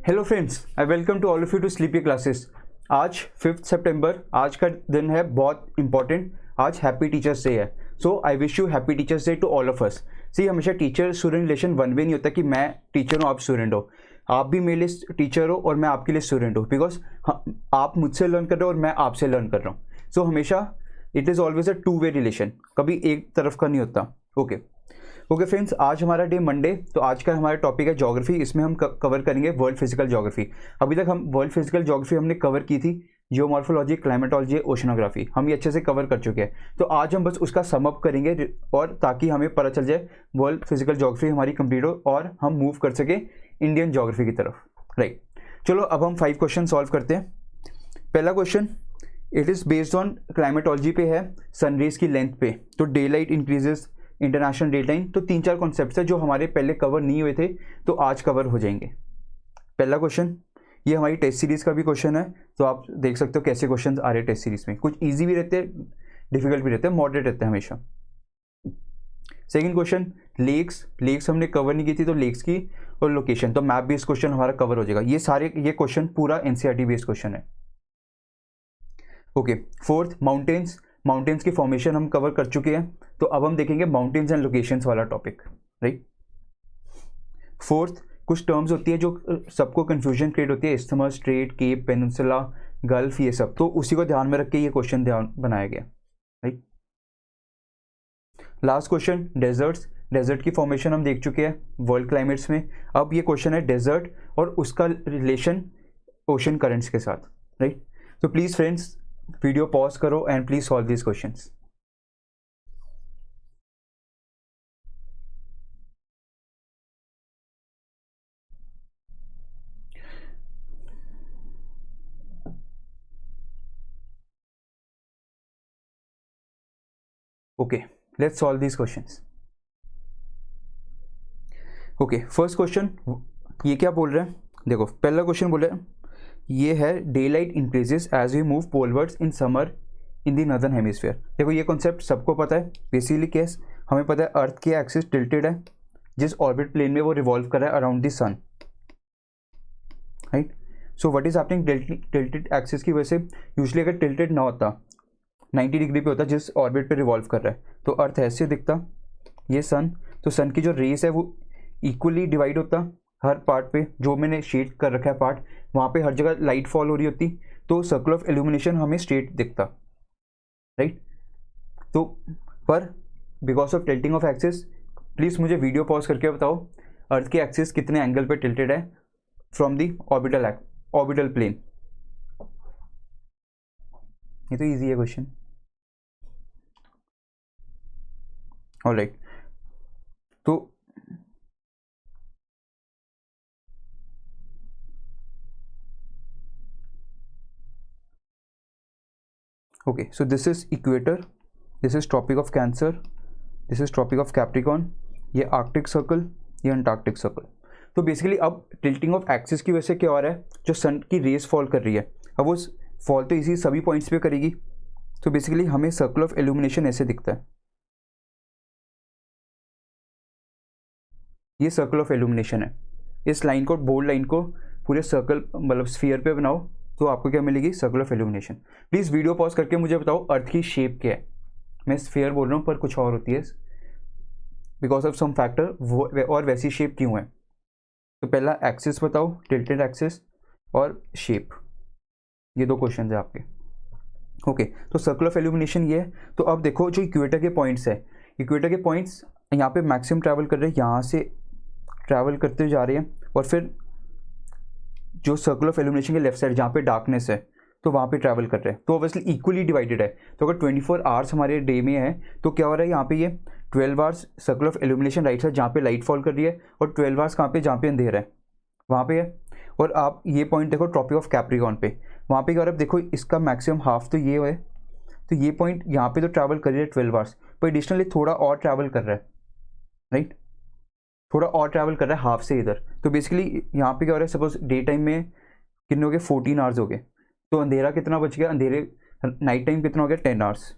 Hello friends, I welcome to all of you to Sleepy Classes. आज 5 सितंबर, आज का दिन है बहुत इंपॉर्टेंट। आज हैप्पी टीचर्स डे है। So I wish you happy teachers day to all of us. See, हमेशा teacher student relation one way नहीं होता कि मैं टीचर हूँ आप स्टूडेंट हो। आप भी मेरे लिए टीचर हो और मैं आपके लिए स्टूडेंट हूँ, बिकॉज आप मुझसे लर्न कर रहे हो और मैं आपसे लर्न कर रहा हूँ। सो हमेशा it is always a two way relation, कभी एक तरफ का नहीं होता। ओके फ्रेंड्स, आज हमारा डे मंडे, तो आज का हमारा टॉपिक है ज्योग्राफी। इसमें हम कवर करेंगे वर्ल्ड फिजिकल ज्योग्राफी। अभी तक हम वर्ल्ड फिजिकल ज्योग्राफी हमने कवर की थी, जियोमॉर्फोलॉजी, क्लाइमेटोलॉजी, ओशनोग्राफी हम ये अच्छे से कवर कर चुके हैं। तो आज हम बस उसका सम अप करेंगे और ताकि हमें पता चल जाए वर्ल्ड फिजिकल ज्योग्राफी हमारी कंप्लीट हो और हम मूव कर सके इंडियन ज्योग्राफी की तरफ। राइट, चलो अब हम 5 क्वेश्चन सॉल्व करते हैं। पहला question, it is based on climatology पे है, सनरेज की लेंथ पे। तो day light increases, international day time. तो 3-4 कॉन्सेप्ट्स है जो हमारे पहले कवर नहीं हुए थे, तो आज कवर हो जाएंगे। पहला क्वेश्चन, ये हमारी टेस्ट सीरीज का भी क्वेश्चन है, तो आप देख सकते हो कैसे क्वेश्चंस आ रहे हैं टेस्ट सीरीज में। कुछ इजी भी रहते हैं, डिफिकल्ट भी रहते हैं, मॉडरेट रहते हैं हमेशा। सेकंड क्वेश्चन, लेक्स हमने कवर नहीं की थी, तो लेक्स की और लोकेशन, तो मैप बेस्ड क्वेश्चन हमारा कवर हो जाएगा। ये क्वेश्चन पूरा एनसीईआरटी बेस्ड क्वेश्चन है। ओके, फोर्थ, माउंटेन्स की फॉर्मेशन हम कवर कर चुके हैं, तो अब हम देखेंगे माउंटेन्स एंड लोकेशंस वाला टॉपिक। राइट, फोर्थ, कुछ टर्म्स होती है जो सबको कंफ्यूजन क्रिएट होती है, isthmus, strait, cape, peninsula, gulf, ये सब, तो उसी को ध्यान में रख के ये क्वेश्चन बनाया गया। राइट, लास्ट क्वेश्चन, डेजर्ट की फॉर्मेशन हम देख चुके हैं वर्ल्ड क्लाइमेट्स में। अब ये क्वेश्चन है डेजर्ट और उसका रिलेशन ओशन करंट्स के साथ। राइट, तो प्लीज़ फ्रेंड्स वीडियो पॉज करो and please solve this questions. Okay, let's solve this questions. Okay, first question ये क्या बोल रहे हैं, देखो पहला क्वेश्चन बोल रहे हैं ये है day light increases as we move polewards in summer in the northern hemisphere. देखो ये कॉन्सेप्ट सबको पता है, बेसिकली केस हमें पता है अर्थ की एक्सिस टिल्टेड है, जिस ऑर्बिट प्लेन में वो रिवॉल्व कर रहा है around the sun. Right, so what is happening, tilted axis की वजह से यूजुअली अगर टिल्टेड ना होता 90 डिग्री पे होता जिस ऑर्बिट पे रिवॉल्व कर रहा है, तो अर्थ ऐसे दिखता, ये सन, तो सन की जो रेस है वो इक्वली डिवाइड होता हर पार्ट पे, जो मैंने शेड कर रखा है पार्ट, वहाँ पे हर जगह लाइट फॉल हो रही होती, तो सर्कल ऑफ इल्यूमिनेशन हमें स्ट्रेट दिखता। राइट, तो पर because of tilting of axis, please मुझे वीडियो पॉज करके बताओ अर्थ की एक्सिस कितने एंगल पे टिल्टेड है फ्रॉम दी ऑर्बिटल प्लेन। ये तो इजी है क्वेश्चन। ऑलराइट, तो okay, so this is equator, this is tropic of cancer, this is tropic of capricorn, ये आर्कटिक सर्कल, ये अंटार्कटिक सर्कल। तो बेसिकली अब टिल्टिंग ऑफ एक्सिस की वजह से क्या हो रहा है, जो सन की रेस फॉल कर रही है, अब वो फॉल तो इसी सभी पॉइंट्स पे करेगी, तो बेसिकली हमें सर्कल ऑफ इल्यूमिनेशन ऐसे दिखता है। ये सर्कल ऑफ इल्यूमिनेशन है। इस लाइन को, बोल्ड लाइन को पूरे सर्कल मतलब स्फीयर पे बनाओ, तो आपको क्या मिलेगी, circle of illumination. Please video pause करके मुझे बताओ अर्थ की शेप क्या है। मैं स्फीयर बोल रहा हूँ पर कुछ और होती है, बिकॉज ऑफ सम फैक्टर, और वैसी शेप क्यों है। तो पहला एक्सिस बताओ, टिल्टेड एक्सिस और शेप, ये 2 क्वेश्चन है आपके। ओके, तो सर्कल ऑफ इल्यूमिनेशन ये है। तो अब देखो जो इक्वेटर के पॉइंट्स है, इक्वेटर के पॉइंट्स यहाँ पे मैक्सिमम ट्रैवल कर रहे हैं, यहाँ से ट्रैवल करते जा रहे हैं, और फिर जो सर्कल ऑफ इल्यूमिनेशन के लेफ्ट साइड जहाँ पे डार्कनेस है, तो वहाँ पे ट्रैवल कर रहे हैं, तो ऑब्वियसली इक्वली डिवाइडेड है। तो अगर 24 आवर्स हमारे डे में है, तो क्या हो रहा है यहाँ पे, ये 12 hours circle of illumination right side जहाँ पे लाइट फॉल कर रही है, और 12 आवर्स कहाँ पे, जहाँ पे अंधेरा है वहाँ पे है। और आप ये पॉइंट देखो ट्रॉपिक ऑफ कैप्रिकॉन पे, वहाँ पे क्या हो रहा है, देखो इसका मैक्सिमम हाफ तो ये है, तो ये पॉइंट यहाँ पे तो ट्रैवल कर रही है 12 आवर्स, पर एडिशनली थोड़ा और ट्रैवल कर रहा है। राइट, थोड़ा और ट्रैवल कर रहा है हाफ से इधर। तो बेसिकली यहाँ पे क्या हो रहा है, सपोज डे टाइम में कितने हो गए, 14 आवर्स हो गए, तो अंधेरा कितना बच गया, नाइट टाइम कितना हो गया, 10 आवर्स।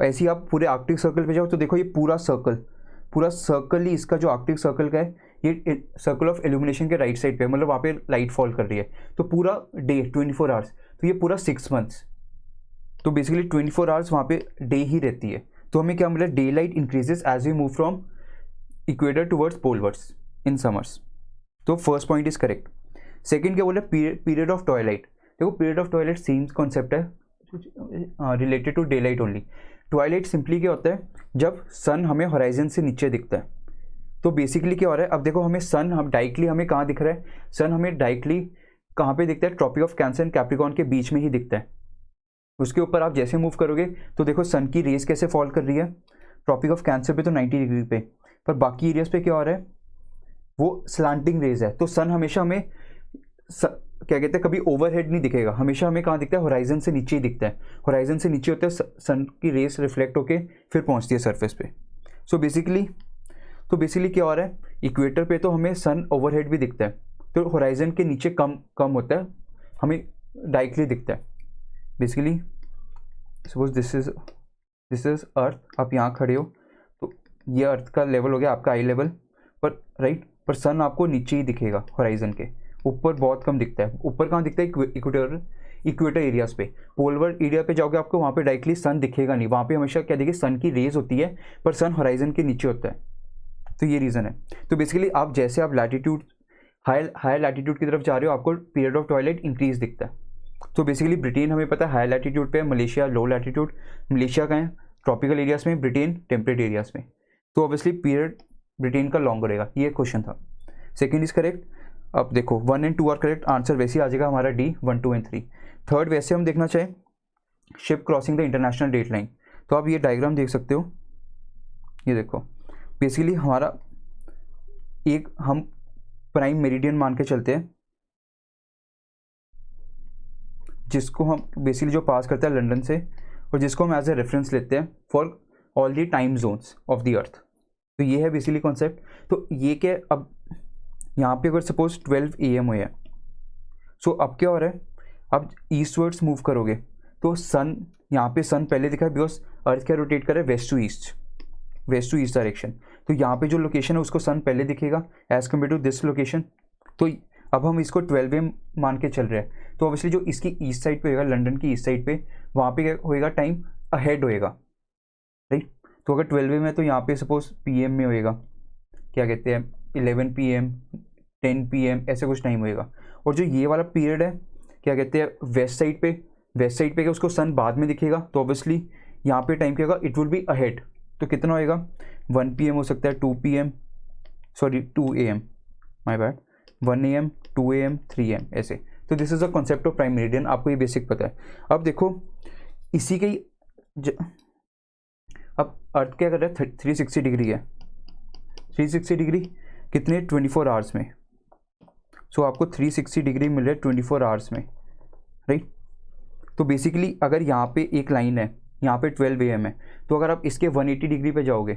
ऐसे ही आप पूरे आर्कटिक सर्कल पे जाओ, तो देखो ये पूरा सर्कल ही इसका जो आर्कटिक सर्कल का है, ये सर्कल ऑफ इल्यूमिनेशन के राइट साइड पे, मतलब वहाँ पे लाइट फॉल कर रही है, तो पूरा डे 24 आवर्स, तो ये पूरा 6 मंथ्स, तो बेसिकली 24 आवर्स वहाँ पे डे ही रहती है। तो हमें क्या मिला, day light increases as we move from equator towards polewards in summers. तो first point is correct. Second क्या बोला, पीरियड ऑफ ट्वाइलाइट। देखो period of twilight same concept है, related to day light only. Twilight simply क्या होता है, जब सन हमें होराइजन से नीचे दिखता है। तो बेसिकली क्या हो रहा है, अब देखो हमें सन, हम डायरेक्टली हमें कहाँ दिख रहा है, सन हमें डायरेक्टली कहाँ पे दिखता है, tropic of cancer and capricorn के बीच में ही दिखता है। उसके ऊपर आप जैसे मूव करोगे तो देखो सन की रेस कैसे फॉल कर रही है, ट्रॉपिक ऑफ कैंसर पे तो 90 डिग्री पे, पर बाकी एरियाज पे क्या हो रहा है, वो स्लांटिंग रेज है। तो सन हमेशा हमें क्या कहते हैं, कभी ओवरहेड नहीं दिखेगा, हमेशा हमें कहाँ दिखता है, होराइजन से नीचे ही दिखता है। होराइजन से नीचे होता है, सन की रेस रिफ्लेक्ट होके फिर पहुँचती है सरफेस पे। सो बेसिकली क्या हो रहा है, इक्वेटर पे तो हमें सन ओवरहेड भी दिखता है, तो होराइजन के नीचे कम होता है, हमें डायरेक्टली दिखता है। Basically suppose this is earth, आप यहाँ खड़े हो तो ये अर्थ का लेवल हो गया आपका आई लेवल पर, राइट, पर सन आपको नीचे ही दिखेगा, होराइजन के ऊपर बहुत कम दिखता है। ऊपर कहाँ दिखता है, इक्वेटर एरियाज पे। पोलर एरिया पे जाओगे आपको वहाँ पे डायरेक्टली सन दिखेगा नहीं, वहाँ पे हमेशा क्या देखिए सन की रेज होती है, पर सन होराइजन के नीचे होता है। तो ये रीज़न है। तो बेसिकली आप जैसे आप लैटिट्यूड हायर लैटिट्यूड की तरफ जा रहे हो, आपको पीरियड ऑफ ट्वाइलाइट इंक्रीज दिखता है। तो बेसिकली ब्रिटेन हमें पता है हाई लैटिट्यूड पे है, मलेशिया लो लैटिट्यूड, मलेशिया का है ट्रॉपिकल एरियाज में, ब्रिटेन टेम्परेट एरियाज में। तो ऑब्वियसली पीरियड ब्रिटेन का लॉन्ग रहेगा, ये क्वेश्चन था। Second is correct. अब देखो 1 और 2 आर करेक्ट, आंसर वैसे ही आ जाएगा हमारा डी, 1, 2 और 3। थर्ड वैसे हम देखना चाहें, ship crossing the international date line. तो आप ये डायग्राम देख सकते हो, ये देखो बेसिकली हमारा एक हम प्राइम मेरिडियन मान के चलते हैं, जिसको हम बेसिकली जो पास करता है लंदन से, और जिसको हम एज ए रेफरेंस लेते हैं for all the time zones of the earth. तो ये है बेसिकली कॉन्सेप्ट। तो ये क्या, अब यहाँ पे अगर सपोज 12 AM हो है, सो अब क्या हो रहा है, अब ईस्टवर्ड्स मूव करोगे तो सन, यहाँ पे सन पहले दिखा है बिकॉज अर्थ क्या रोटेट कर रहा है, वेस्ट टू ईस्ट डायरेक्शन। तो यहाँ पे जो लोकेशन है उसको सन पहले दिखेगा as compare to this location. तो अब हम इसको 12 AM मान के चल रहे हैं, तो ऑब्वियसली जो इसकी ईस्ट साइड पे होगा, लंदन की ईस्ट साइड पे, वहाँ पे क्या होएगा, टाइम अहेड होएगा, राइट। तो अगर 12 AM है तो यहाँ पे सपोज PM में होएगा, क्या कहते हैं 11 PM 10 PM ऐसे कुछ टाइम होएगा। और जो ये वाला पीरियड है, क्या कहते हैं वेस्ट साइड पे क्या उसको सन बाद में दिखेगा, तो ऑब्वियसली यहाँ पे टाइम क्या होगा, इट विल बी अहेड। तो कितना होएगा, 1 PM हो सकता है, 2 PM, sorry 2 AM, my bad, 1 AM 2 AM 3 AM ऐसे। तो this is a concept of prime meridian, आपको ये बेसिक पता है। अब देखो इसी के अब अर्थ क्या कर रहा है, 360 डिग्री है, 360 डिग्री कितने, 24 आवर्स में। सो आपको 360 डिग्री मिल रहा है 24 आवर्स में, राइट। तो बेसिकली अगर यहाँ पे एक लाइन है, यहाँ पे 12 AM है, तो अगर आप इसके 180 डिग्री पे जाओगे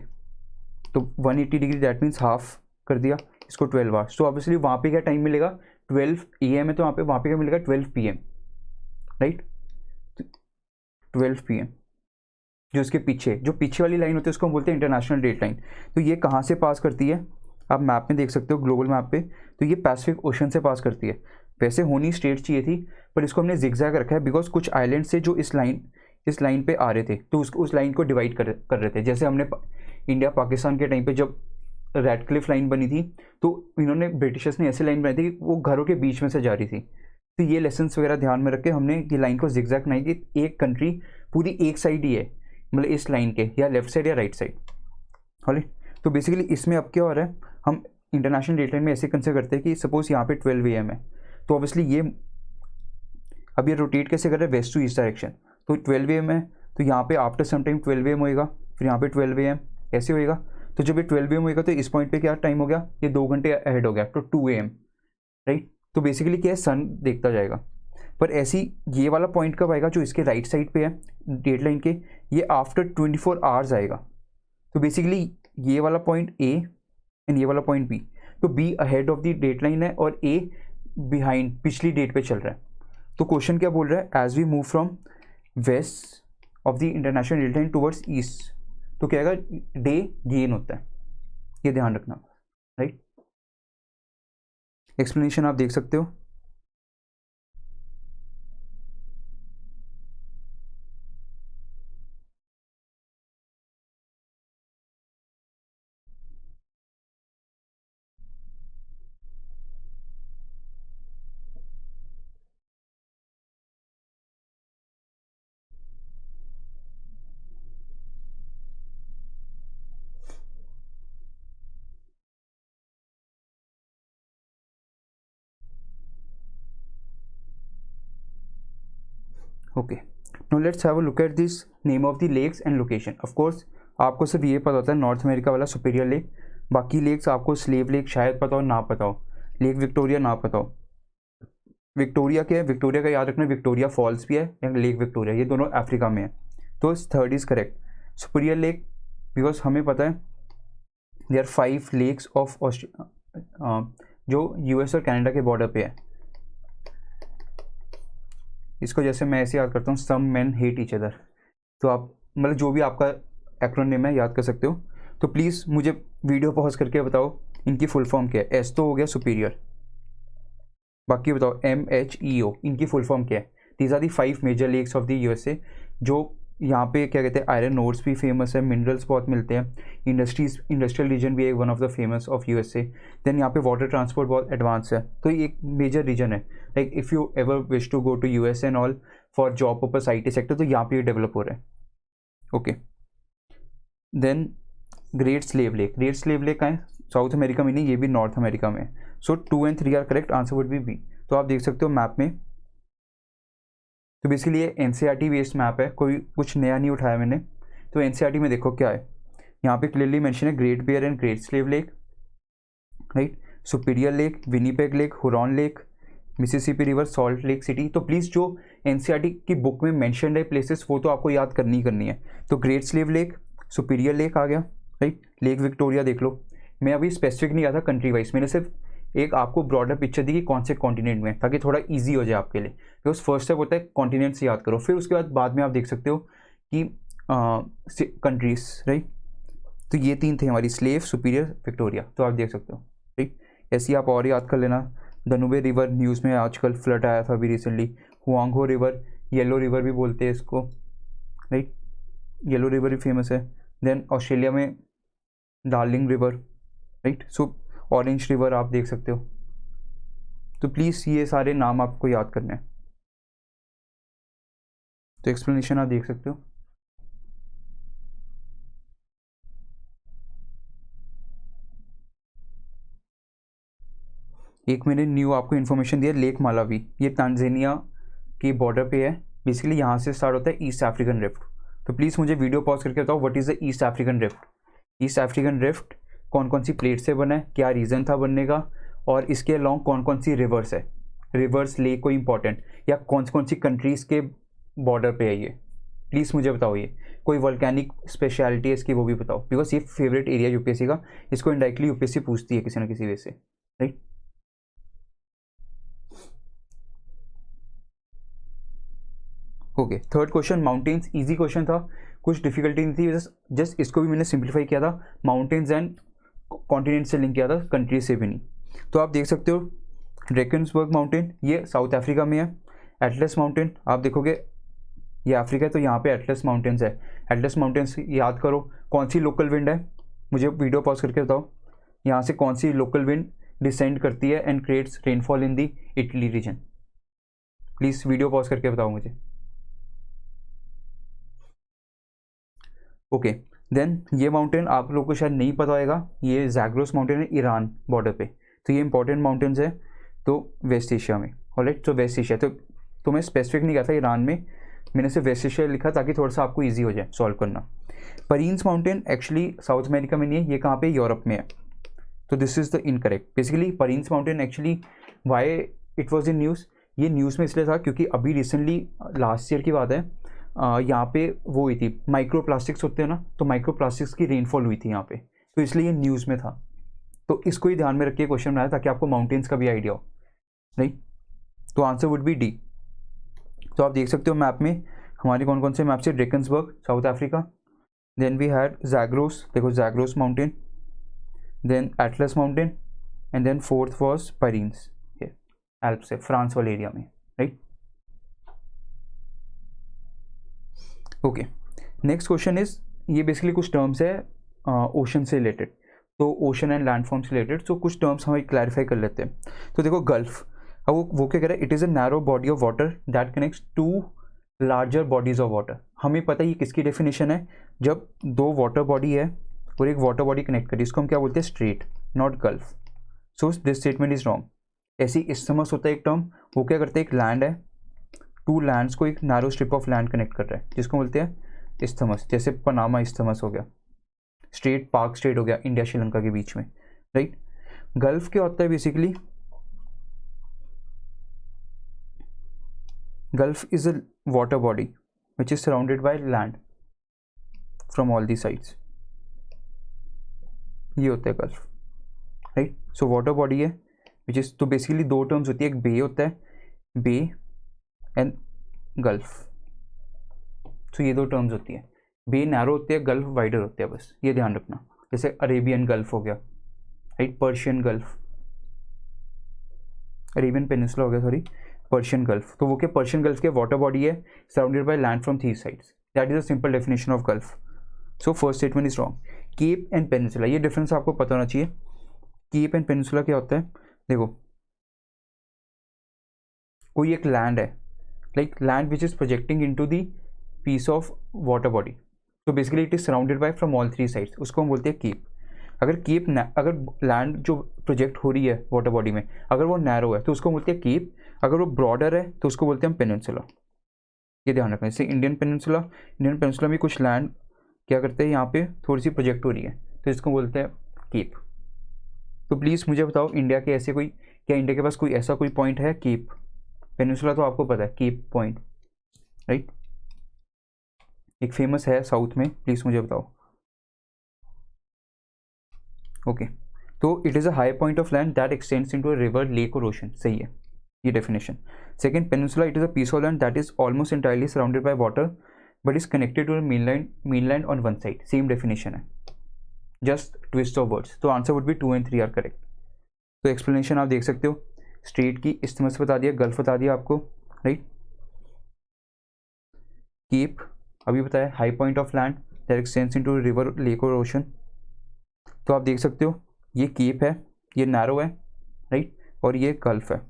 तो 180 डिग्री दैट मीन्स हाफ कर दिया इसको 12 आवर्स। तो ऑब्वियसली वहाँ पे क्या टाइम मिलेगा, 12 AM है, तो वहाँ पे क्या मिलेगा, 12 PM, राइट, 12 PM। जो इसके जो पीछे वाली लाइन होती है उसको हम बोलते हैं इंटरनेशनल डेट लाइन। तो ये कहाँ से पास करती है, आप मैप में देख सकते हो, ग्लोबल मैप पे, तो ये पैसिफिक ओशन से पास करती है। वैसे होनी स्ट्रेट चाहिए थी, पर इसको हमने जिगजैग रखा है बिकॉज कुछ आइलैंड से जो इस लाइन पे आ रहे थे, तो उस लाइन को डिवाइड कर रहे थे। जैसे हमने इंडिया पाकिस्तान के टाइम पे जब रेडक्लिफ लाइन बनी थी, तो इन्होंने ब्रिटिशर्स ने ऐसी लाइन बनाई थी कि वो घरों के बीच में से जा रही थी। तो ये लेसन्स वगैरह ध्यान में रख के हमने ये लाइन को जिगजैग बनाई कि एक कंट्री पूरी एक साइड ही है, मतलब इस लाइन के या लेफ्ट साइड या राइट साइड वाले। तो बेसिकली इसमें अब क्या हो रहा है, हम इंटरनेशनल डेट लाइन में ऐसे कंसिडर करते हैं कि सपोज यहाँ पे 12 AM है, तो ऑब्वियसली ये अब ये रोटेट कैसे कर रहा है, वेस्ट टू ईस्ट डायरेक्शन। तो 12 AM है, तो यहाँ पे आफ्टर सम टाइम 12 AM होएगा, फिर यहाँ पे 12 AM ऐसे होएगा। तो जब ये 12 AM होएगा तो इस पॉइंट पे क्या टाइम हो गया, ये 2 घंटे अहेड हो गया, तो 2 AM, राइट। तो बेसिकली क्या है, सन देखता जाएगा। पर ऐसी ये वाला पॉइंट कब आएगा, जो इसके राइट साइड पे है डेट लाइन के, ये आफ्टर 24 आवर्स आएगा। तो बेसिकली ये वाला पॉइंट A एंड ये वाला पॉइंट B, तो B ahead of the date line है और A बिहाइंड पिछली डेट पे चल रहा है। तो क्वेश्चन क्या बोल रहा है, as we move from west of the international date line towards east, तो क्या आएगा, डे गेन होता है, ये ध्यान रखना, राइट। एक्सप्लेनेशन आप देख सकते हो। Okay, now let's have a look at this name of the lakes and location. Of course आपको सिर्फ ये पता होता है नॉर्थ अमेरिका वाला सुपीरियर लेक, बाकी लेक्स आपको स्लेव लेक शायद पता हो ना पता हो, लेक विक्टोरिया ना पता हो। विक्टोरिया क्या है, विक्टोरिया का याद रखना, विक्टोरिया फॉल्स भी है या लेक विक्टोरिया, ये दोनों अफ्रीका में है। तो third is correct, superior lake, because हमें पता है देयर 5 लेक्स ऑफ जो यूएस और कनाडा के बॉर्डर पे है। इसको जैसे मैं ऐसे याद करता हूँ, सम मैन हेट ईच अदर, तो आप मतलब जो भी आपका एक्रोनिम है याद कर सकते हो। तो प्लीज़ मुझे वीडियो पॉज करके बताओ इनकी फुल फॉर्म क्या है। एस तो हो गया सुपीरियर, बाकी बताओ MHEO इनकी फुल फॉर्म क्या है। These are the 5 major lakes of the USA, जो यहाँ पे क्या कहते हैं आयरन ओर्स भी फेमस है, मिनरल्स बहुत मिलते हैं, इंडस्ट्रियल रीजन भी है one of the famous of USA. Then यहाँ पे वाटर ट्रांसपोर्ट बहुत एडवांस है, तो ये एक मेजर रीजन है। Like if you ever wish to go to USA and all for job purpose IT sector, तो यहाँ पे ये डेवलप हो रहा है। Okay, then Great slave Lake, Great slave Lake कहाँ है, साउथ अमेरिका में नहीं, ये भी नॉर्थ अमेरिका में है। So 2 and 3 are correct, answer would be B. तो आप देख सकते हो मैप में, तो बेसिकली ये NCERT बेस्ड मैप है, कोई कुछ नया नहीं उठाया मैंने। तो NCERT में देखो क्या है, यहाँ पे क्लियरली मेंशन है great bear and great slave lake, right, superior lake, Winnipeg lake, Huron lake, Mississippi river, salt lake city. तो प्लीज़ जो NCERT की बुक में मेंशन्ड है प्लेसेस वो तो आपको याद करनी है। तो great slave lake, superior lake आ गया, राइट, लेक विक्टोरिया देख लो। मैं अभी स्पेसिफिक नहीं आता कंट्री वाइज, मैंने सिर्फ एक आपको ब्रॉडर पिक्चर दी कि कौन से कॉन्टिनेंट में, ताकि थोड़ा इजी हो जाए आपके लिए। बिकॉज फर्स्ट स्टेप होता है कॉन्टिनेंट से याद करो, फिर उसके बाद में आप देख सकते हो कि कंट्रीज, राइट। तो ये 3 थे हमारी, स्लेव, सुपीरियर, विक्टोरिया, तो आप देख सकते हो, ठीक। ऐसे ही आप और याद कर लेना। दनुबे रिवर न्यूज़ में आजकल फ्लड आया था अभी रिसेंटली। हुआंगहो रिवर, येलो रिवर भी बोलते हैं इसको, राइट, येलो रिवर भी फेमस है। देन ऑस्ट्रेलिया में डार्लिंग रिवर, राइट, सो ऑरेंज रिवर आप देख सकते हो। तो प्लीज़ ये सारे नाम आपको याद करने हैं। तो एक्सप्लेनेशन आप देख सकते हो। एक मैंने न्यू आपको इन्फॉर्मेशन दिया, लेक मालावी, ये तांजानिया के बॉर्डर पे है। बेसिकली यहाँ से स्टार्ट होता है ईस्ट अफ्रीकन रिफ्ट। तो प्लीज़ मुझे वीडियो पॉज करके बताओ what is the east African rift. East African rift कौन कौन सी प्लेट से बना है, क्या रीज़न था बनने का, और इसके अलॉन्ग कौन कौन सी रिवर्स है, रिवर्स लेक को इंपॉर्टेंट, या कौन सी कंट्रीज़ के बॉर्डर पे है ये, प्लीज़ मुझे बताओ। ये कोई वॉल्केनिक स्पेशलिटी है इसकी वो भी बताओ, बिकॉज ये फेवरेट एरिया यूपीएससी का, इसको इनडायरेक्टली यूपीएससी पूछती है किसी ना किसी वे से, right. Okay, third question mountains, easy question था, कुछ डिफिकल्टी नहीं थी, जस्ट इसको भी मैंने सिंप्लीफाई किया था, माउंटेन्स एंड कॉन्टिनेंट से लिंक किया था, कंट्री से भी नहीं। तो आप देख सकते हो ड्रैकेंसबर्ग माउंटेन, ये साउथ अफ्रीका में है। एटलस माउंटेन आप देखोगे ये अफ्रीका है, तो यहाँ पे एटलस माउंटेन्स है। एटलस माउंटेन्स याद करो, कौन सी लोकल विंड है, मुझे वीडियो पॉज करके बताओ, यहाँ से कौन सी लोकल विंड डिसेंड करती है and creates rainfall in the Italy region. Please video pause करके बताओ मुझे। ओके, देन ये माउंटेन आप लोग को शायद नहीं पता होगा, ये जैग्रोस माउंटेन है ईरान बॉर्डर पे। तो ये इंपॉर्टेंट माउंटेन्स है, तो वेस्ट एशिया में, ऑलराइट। तो वेस्ट एशिया, तो मैं स्पेसिफिक नहीं कहता ईरान में, मैंने सिर्फ वेस्ट एशिया लिखा ताकि थोड़ा सा आपको ईजी हो जाए सॉल्व करना। परीन्स माउंटेन एक्चुअली साउथ अमेरिका में नहीं है, ये कहाँ पे, यूरोप में है। तो this is the incorrect. Basically Pyrenees mountain actually why it was in news, ये न्यूज़ में इसलिए था क्योंकि अभी रिसेंटली लास्ट ईयर की बात है, यहाँ पे वो हुई थी, माइक्रो प्लास्टिक्स होते हैं ना, तो माइक्रो प्लास्टिक्स की रेनफॉल हुई थी यहाँ पे, तो इसलिए ये न्यूज़ में था। तो इसको ही ध्यान में रख के क्वेश्चन बनाया ताकि आपको माउंटेन्स का भी आइडिया हो, राइट। तो आंसर वुड बी डी। तो आप देख सकते हो मैप में हमारे कौन कौन से मैप से, Drakensberg South Africa, then we had Zagros, देखो Zagros mountain, then Atlas mountain, and then fourth was Pyrenees, ये एल्प से फ्रांस वाले एरिया में, right. Okay, next question is, ये बेसिकली कुछ टर्म्स है ओशन से रिलेटेड, तो ओशन एंड लैंडफॉर्म से रिलेटेड, तो कुछ टर्म्स हम क्लैरिफाई कर लेते हैं। तो देखो गल्फ, अब वो क्या कह रहा है, it is a narrow body of water that connects to larger bodies of water. हमें पता है ये किसकी डेफिनेशन है, जब दो वाटर बॉडी है और एक वाटर बॉडी कनेक्ट करी, इसको हम क्या बोलते हैं, straight, not gulf. So this statement is wrong. ऐसी इस्थमस होता है एक टर्म, वो क्या करते हैं, एक लैंड है, टू लैंड्स को एक narrow strip of land connect कर रहा है, जिसको बोलते हैं इस्थमस। जैसे पनामा इस्थमस हो गया, स्ट्रेट पार्क स्ट्रेट हो गया इंडिया श्रीलंका के बीच में, राइट। गल्फ क्या होता है basically, gulf is a water body which is surrounded by land from all the sides, ये होता है gulf, right. So water body है विच इज, तो बेसिकली दो टर्म्स होती है, एक बे होता है, बे एंड गल्फ। तो ये दो टर्म्स होती है, बे नैरो होती है, गल्फ वाइडर होते हैं, बस ये ध्यान रखना। जैसे अरेबियन गल्फ हो गया, right, Persian gulf, Arabian peninsula हो गया, सॉरी, पर्शियन गल्फ। तो वो क्या, पर्शियन गल्फ के वाटर बॉडी है surrounded by land from three sides, that is a simple definition of gulf. So first statement is wrong. Cape and peninsula, ये difference आपको पता होना चाहिए। केप एंड पेनिनसुला क्या होता है, देखो कोई एक लैंड है, like land which is projecting into the piece of water body, तो basically it is surrounded by from all three sides, उसको हम बोलते हैं केप। अगर केप, अगर लैंड जो प्रोजेक्ट हो रही है वाटर बॉडी में, अगर वो नैरो है तो उसको बोलते हैं केप, अगर वो ब्रॉडर है तो उसको बोलते हैं हम पेनिनसुला। ये ध्यान रखना। जैसे इंडियन पेनिनसुला में कुछ लैंड क्या करते हैं, यहाँ पे थोड़ी सी प्रोजेक्ट हो रही है, तो इसको बोलते हैं केप। तो प्लीज़ मुझे बताओ, इंडिया के ऐसे कोई, क्या इंडिया के पास कोई ऐसा कोई पॉइंट है केप? पेनिनसुला तो आपको पता है, केप पॉइंट, राइट, एक फेमस है साउथ में, प्लीज़ मुझे बताओ। ओके, तो it is a high point of land that extends into a river, lake और ओशन, सही है ये definition. Second, peninsula, it is a piece of land that is almost entirely surrounded by water but is connected to mainland on one side, same definition है, just twist of words. तो answer would B 2 and 3 are correct. तो explanation आप देख सकते हो, straight की isthmus बता दिया, गल्फ बता दिया आपको, राइट। केप अभी बताया, high point of land that extends into river, lake और ओशन। तो आप देख सकते हो ये केप है, ये नैरो है, राइट, और ये गल्फ है,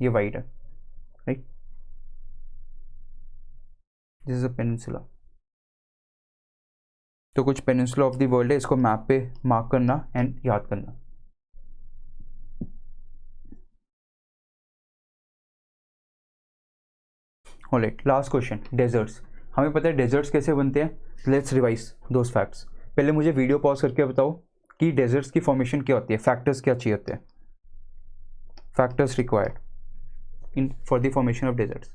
ये वाइड है, right. This is a peninsula. तो कुछ पेनिनसुला ऑफ द वर्ल्ड है, इसको मैप पे मार्क करना एंड याद करना। Alright, last question, deserts. हमें पता है डेजर्ट्स कैसे बनते हैं, लेट्स रिवाइज दोज फैक्ट्स। पहले मुझे वीडियो पॉज करके बताओ कि डेजर्ट्स की फॉर्मेशन क्या होती है, फैक्टर्स क्या चाहिए होते हैं, factors required in for the formation of desserts.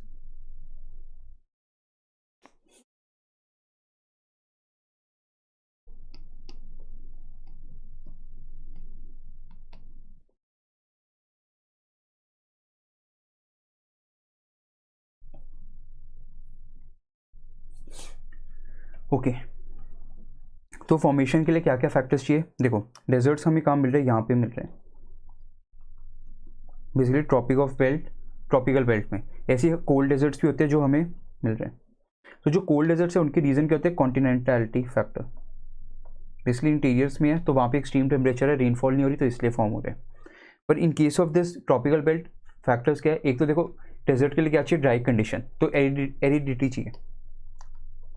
Okay, तो फॉर्मेशन के लिए क्या क्या फैक्टर्स चाहिए, देखो डेजर्ट्स हमें कहाँ मिल रहे हैं, यहाँ पे मिल रहे हैं बेसिकली ट्रॉपिकल बेल्ट में। ऐसे कोल्ड डेजर्ट्स भी होते हैं जो हमें मिल रहे हैं। तो जो कोल्ड डेजर्ट्स है उनके रीज़न क्या होते हैं, कॉन्टिनेंटलिटी फैक्टर, बेसिकली इंटीरियर्स में है तो वहाँ पे एक्सट्रीम टेम्परेचर है, रेनफॉल नहीं हो रही तो इसलिए फॉर्म हो रहे हैं। पर in case of this tropical belt factors क्या है, एक तो देखो डेजर्ट के लिए क्या चाहिए, ड्राई कंडीशन, तो एरिडिटी चाहिए,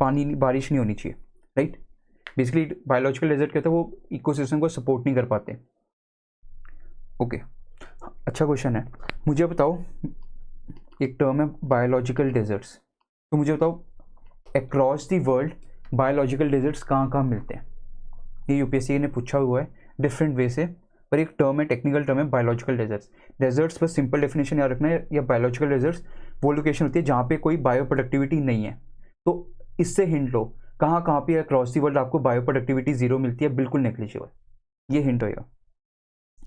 पानी बारिश नहीं होनी चाहिए, राइट। बेसिकली बायोलॉजिकल डेजर्ट कहते हैं वो इकोसिस्टम को सपोर्ट नहीं कर पाते। ओके, अच्छा क्वेश्चन है, मुझे बताओ, एक टर्म है बायोलॉजिकल डेजर्ट्स, तो मुझे बताओ across the world biological deserts कहाँ कहाँ मिलते हैं। ये यूपीएससी ने पूछा हुआ है डिफरेंट वे से, पर एक टर्म है, टेक्निकल टर्म है बायोलॉजिकल डेजर्ट्स। डेजर्ट्स पर सिंपल डेफिनेशन याद रखना है, या बायोलॉजिकल डेजर्ट्स वो लोकेशन होती है जहाँ पे कोई बायो प्रोडक्टिविटी नहीं है। तो इससे हिंट लो कहाँ कहाँ पे अक्रॉस दी वर्ल्ड आपको बायो प्रोडक्टिविटी जीरो मिलती है, बिल्कुल नेग्लिजिबल, ये हिंट होगा।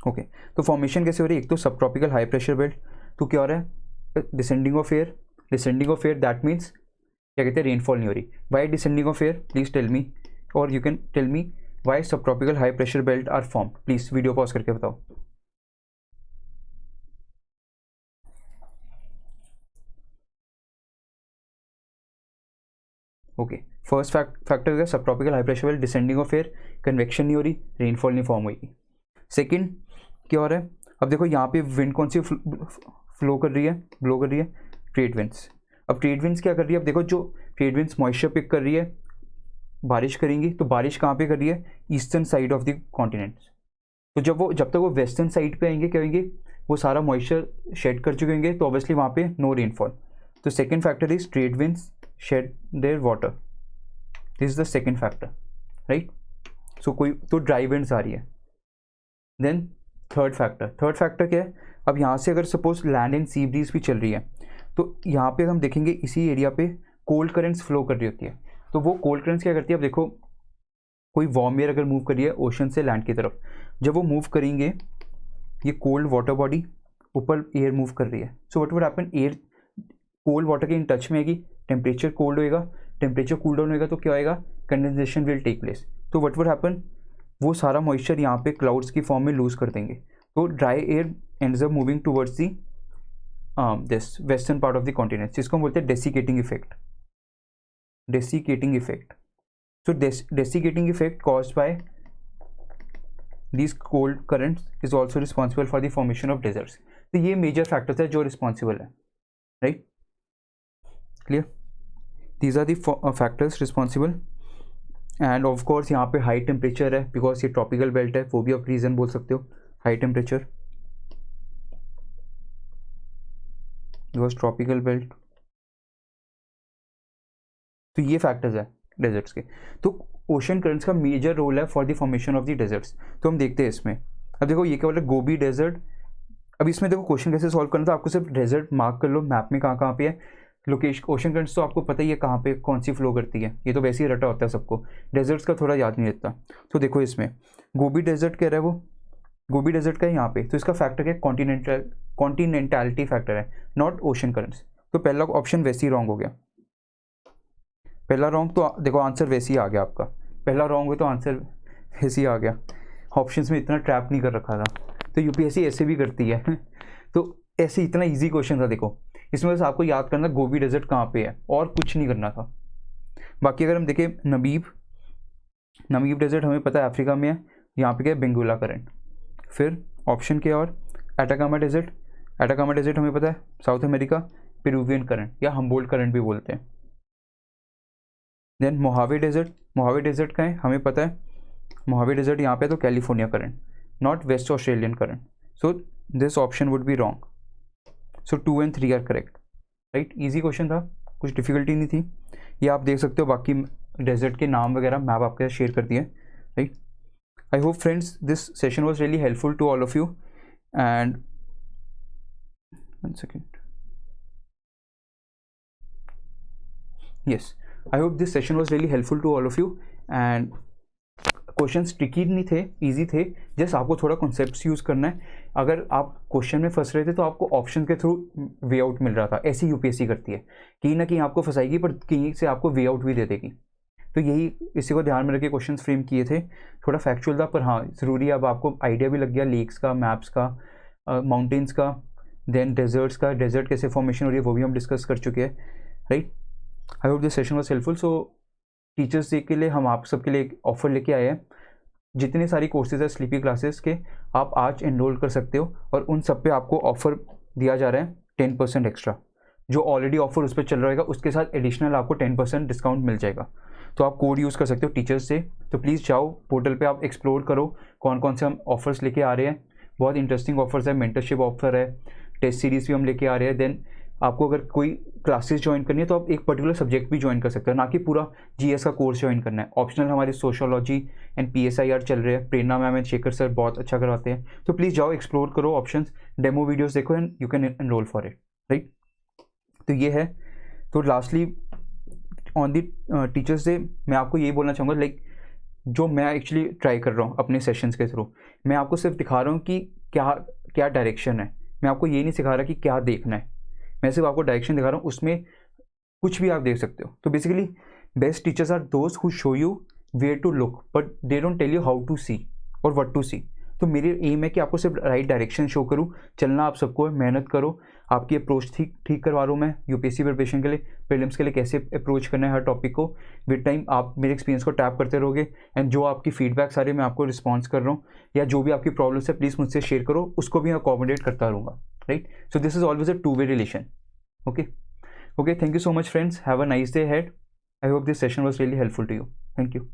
ओके, तो फॉर्मेशन कैसे हो रही है, एक तो सब ट्रॉपिकल हाई प्रेशर बेल्ट, तो क्या हो रहा है, descending of air that means क्या कहते हैं, रेनफॉल नहीं हो रही। Why descending of air, please tell me, और you can tell me why sub tropical high pressure belt are form, please video pause करके बताओ। ओके, फर्स्ट फैक्टर क्या, sub tropical high pressure well, descending of air, convection नहीं हो रही, rainfall नहीं form होगी। Second क्या हो रहा है, अब देखो यहाँ पे विंड कौन सी ब्लो कर रही है, ट्रेड विंड्स। अब ट्रेड विंड्स क्या कर रही है, अब देखो जो ट्रेड विंड्स मॉइस्चर पिक कर रही है, बारिश करेंगी, तो बारिश कहाँ पे कर रही है, eastern side of the continents. तो जब तक वो वेस्टर्न साइड पे आएंगे क्या होंगे, वो सारा मॉइस्चर शेड कर चुके होंगे, तो ऑब्वियसली वहाँ पे नो रेनफॉल। तो second factor is trade winds shed their water, this is the second factor, right. So कोई तो ड्राई विंड्स आ रही है। देन थर्ड फैक्टर क्या है, अब यहाँ से अगर suppose land and sea breeze भी चल रही है, तो यहाँ पे हम देखेंगे इसी एरिया पे कोल्ड करेंट्स फ्लो कर रही होती है। तो वो कोल्ड करेंट्स क्या करती है, अब देखो कोई वार्म एयर अगर मूव कर रही है ओशन से लैंड की तरफ, जब वो मूव करेंगे, ये कोल्ड वाटर बॉडी ऊपर एयर मूव कर रही है, so what would happen, air cold water के इन टच में आएगी, टेम्परेचर कोल्ड होएगा, टेम्परेचर कूल डाउन होएगा, तो क्या होएगा, कंडेंसेशन विल टेक प्लेस। तो व्हाट वुड हैपन, वो सारा मॉइस्चर यहाँ पे क्लाउड्स की फॉर्म में लूज कर देंगे, तो dry air ends up moving towards the this western part of the continent, जिसको हम बोलते हैं डेसिकेटिंग effect. So desiccating effect caused by these cold currents is also responsible for the formation of deserts. तो ये major factors है जो responsible है, right, clear. These are the factors responsible. And of course यहाँ पे हाई टेम्परेचर है, because ये tropical belt है, वो भी आप रीज़न बोल सकते हो, high temperature because tropical belt. तो ये फैक्टर्स है डेजर्ट्स के। तो ओशन करंट्स का मेजर रोल है for the formation of the deserts. तो हम देखते हैं इसमें, अब देखो ये क्या बोला, गोबी डेजर्ट। अब इसमें देखो क्वेश्चन कैसे सॉल्व करना था, आपको सिर्फ डेजर्ट मार्क कर लो मैप में कहाँ पे है लोकेशन। ओशन करंट्स तो आपको पता ही है कहाँ पे कौन सी फ्लो करती है, ये तो वैसे ही रटा होता है सबको, डेजर्ट्स का थोड़ा याद नहीं रहता। तो देखो इसमें गोबी डेजर्ट कह रहा है, वो गोबी डेजर्ट का है यहाँ पे, तो इसका फैक्टर क्या है, कॉन्टिनेंटैलिटी फैक्टर है, नॉट ओशन करंट्स। तो पहला ऑप्शन वैसे ही रॉन्ग हो गया, पहला रॉन्ग, तो देखो आंसर वैसे ही आ गया आपका, पहला रॉन्ग है तो आंसर वैसे ही आ गया। ऑप्शंस में इतना ट्रैप नहीं कर रखा था, तो यूपीएससी ऐसे भी करती है तो ऐसे इतना इजी क्वेश्चन था। देखो इसमें बस आपको याद करना गोबी डेजर्ट कहाँ पे है, और कुछ नहीं करना था। बाकी अगर हम देखें नमीब डेजर्ट हमें पता है अफ्रीका में है, यहाँ पे क्या है, बेंगुला करंट। फिर ऑप्शन क्या, और एटाकामा डेजर्ट हमें पता है साउथ अमेरिका, पेरुवियन करंट या हम्बोल्ट करंट भी बोलते हैं। देन मोहावे डेजर्ट का है, हमें पता है मोहावे डेजर्ट यहाँ पे, तो California current, not west Australian current. So this option would be wrong. So 2 and 3 are correct, right. Easy question था, कुछ डिफिकल्टी नहीं थी। ये आप देख सकते हो, बाकी डेजर्ट के नाम वगैरह मैप आपके साथ शेयर कर दिए, right. I hope friends this session was really helpful to all of you. And 1 second, yes, I hope this session was really helpful to all of you। and questions tricky नहीं थे, easy थे, just आपको थोड़ा concepts use करना है। अगर आप question में फंस रहे थे तो आपको ऑप्शन के थ्रू वे आउट मिल रहा था, ऐसी यूपीएससी करती है, कहीं ना कहीं आपको फंसाएगी पर कहीं से आपको वे आउट भी दे देगी। तो यही इसी को ध्यान में रख के क्वेश्चंस फ्रेम किए थे, थोड़ा फैक्चुअल था पर हाँ ज़रूरी, अब आपको आइडिया भी लग गया लेक्स का, मैप्स का, माउंटेन्स का, देन डेजर्ट्स का, डेजर्ट कैसे फॉर्मेशन हो रही है वो भी हम डिस्कस कर चुके हैं, right. I hope this session was helpful. So teachers day के लिए हम आप सबके लिए एक ऑफर लेके आए हैं, जितने सारी कोर्सेज है स्लीपी क्लासेस के आप आज एनरोल कर सकते हो, और उन सब पे आपको ऑफर दिया जा रहा है 10% एक्स्ट्रा। जो ऑलरेडी ऑफर उस पर चल रहा है उसके साथ एडिशनल आपको 10% डिस्काउंट मिल जाएगा। तो आप कोड यूज़ कर सकते हो टीचर्स डे। तो प्लीज़ जाओ पोर्टल पे, आप एक्सप्लोर करो कौन कौन से हम ऑफर्स लेके आ रहे हैं। बहुत इंटरेस्टिंग ऑफर्स है, मेंटरशिप ऑफर है, टेस्ट सीरीज़ भी हम लेके आ रहे हैं। देन आपको अगर कोई क्लासेस ज्वाइन करनी है तो आप एक पर्टिकुलर सब्जेक्ट भी ज्वाइन कर सकते हो, ना कि पूरा जीएस का कोर्स ज्वाइन करना है। ऑप्शनल हमारी सोशियोलॉजी एंड PSIR चल रहे हैं, प्रेरणा मैम एंड शेखर सर बहुत अच्छा करवाते हैं। तो प्लीज़ जाओ एक्सप्लोर करो ऑप्शंस, डेमो वीडियोस देखो and you can enrol for it, right. तो ये है। तो lastly on the teachers day मैं आपको यही बोलना चाहूँगा, लाइक जो मैं एक्चुअली ट्राई कर रहा हूँ अपने सेशंस के थ्रू, मैं आपको सिर्फ दिखा रहा हूँ कि क्या क्या डायरेक्शन है। मैं आपको ये नहीं सिखा रहा कि क्या देखना है, मैं सिर्फ आपको डायरेक्शन दिखा रहा हूँ, उसमें कुछ भी आप देख सकते हो। तो basically best teachers are those who show you where to look but they don't tell you how to see और व्हाट टू सी। तो मेरी एम है कि आपको सिर्फ राइट डायरेक्शन शो करूँ, चलना आप सबको है, मेहनत करो, आपकी अप्रोच ठीक करवा रहा हूँ मैं यूपीएससी प्रिपरेशन के लिए, प्रीलिम्स के लिए कैसे अप्रोच करना है हर टॉपिक को। विद टाइम आप मेरे एक्सपीरियंस को टैप करते रहोगे, एंड जो आपकी फीडबैक सारे मैं आपको रिस्पॉन्स कर रहा हूँ, या जो भी आपकी प्रॉब्लम्स है प्लीज़ मुझसे शेयर करो, उसको भी मैं अकोमोडेट करता रहूँगा, right. So this is always a two way relation. Okay, thank you so much friends, have a nice day ahead. I hope this session was really helpful to you. Thank you.